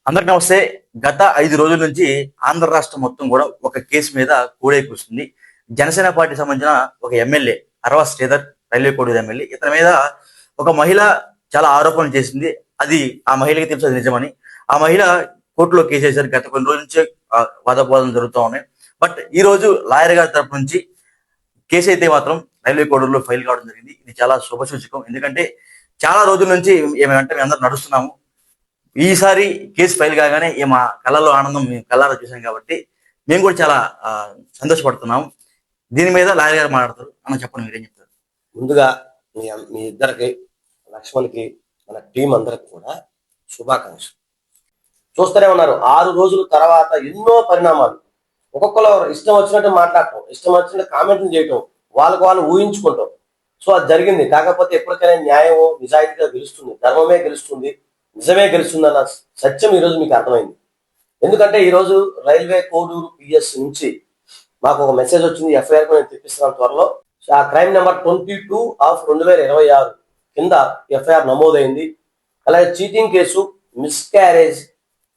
అందరికి నమస్తే. గత 5 రోజుల నుంచి ఆంధ్ర రాష్ట్రం మొత్తం కూడా ఒక కేసు మీద కూడేకూస్తుంది. జనసేన పార్టీ సంబంధించిన ఒక ఎమ్మెల్యే అరవ శ్రీధర్, రైల్వే కోడూరు ఎమ్మెల్యే, ఇతని మీద ఒక మహిళ చాలా ఆరోపణలు చేసింది. అది ఆ మహిళకి తెలుసు అది నిజమని. ఆ మహిళ కోర్టులో కేసు వేశారు. గత కొన్ని రోజుల నుంచే వాదోపవాదం జరుగుతూ ఉన్నాయి. బట్ ఈ రోజు లాయర్ గారి తరపు నుంచి కేసు అయితే మాత్రం రైల్వే కోడూరులో ఫైల్ కావడం జరిగింది. ఇది చాలా శుభసూచకం. ఎందుకంటే చాలా రోజుల నుంచి ఏమంటే మేము అందరం నడుస్తున్నాము. ఈసారి కేసు ఫైల్ కాగానే మా కళ్ళలో ఆనందం మేము కళ్ళారా చూసాం కాబట్టి మేము కూడా చాలా సంతోషపడుతున్నాం. దీని మీద లాయర్ గారు మాట్లాడతారు. అన్న చెప్పండి, మీరేం చెప్తారు? ముందుగా మీ మీ ఇద్దరికి, లక్ష్మణ్కి, మన టీం అందరికి కూడా శుభాకాంక్షలు. చూస్తూనే ఉన్నారు 6 రోజుల తర్వాత ఎన్నో పరిణామాలు. ఒక్కొక్కరు ఇష్టం వచ్చినట్టు మాట్లాడటం, ఇష్టం వచ్చినట్టు కామెంట్లు చేయటం, వాళ్ళకు వాళ్ళు ఊహించుకుంటాం. సో అది జరిగింది. కాకపోతే ఎప్పటికైనా న్యాయం నిజాయితీగా గెలుస్తుంది, ధర్మమే గెలుస్తుంది, నిజమే గెలుస్తుంది అన్న సత్యం ఈరోజు మీకు అర్థమైంది. ఎందుకంటే ఈరోజు రైల్వే కోడూరు పిఎస్ నుంచి మాకు ఒక మెసేజ్ వచ్చింది. ఎఫ్ఐఆర్ నేను తెప్పిస్తున్నాను త్వరలో. ఆ క్రైమ్ నెంబర్ 22/2026 కింద ఎఫ్ఐఆర్ నమోదైంది. అలాగే చీటింగ్ కేసు, మిస్క్యారేజ్,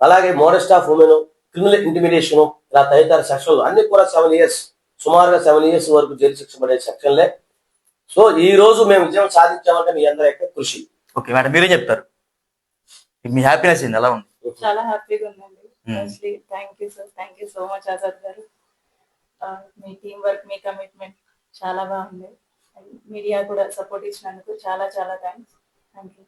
అలాగే modest of women, criminal intimidation, ఇలా తదితర సెక్షన్లు అన్ని కూడా 7 years, సుమారుగా 7 years వరకు జైలు శిక్ష పడే సెక్షన్లే. సో ఈ రోజు మేము విజయం సాధించామంటే మీ అందరి యొక్క కృషి. ఓకే మేడం, మీరేం చెప్తారు? మీ హ్యాపీనెస్ ఏంది, ఎలా ఉంది? చాలా హ్యాపీగా ఉందండి. Firstly thank you so much Azad గారు. మీ టీం వర్క్, మీ కమిట్మెంట్ చాలా బాగుంది. మీడియా కూడా సపోర్ట్ ఇచ్చినందుకు చాలా చాలా థ్యాంక్స్. Thank you.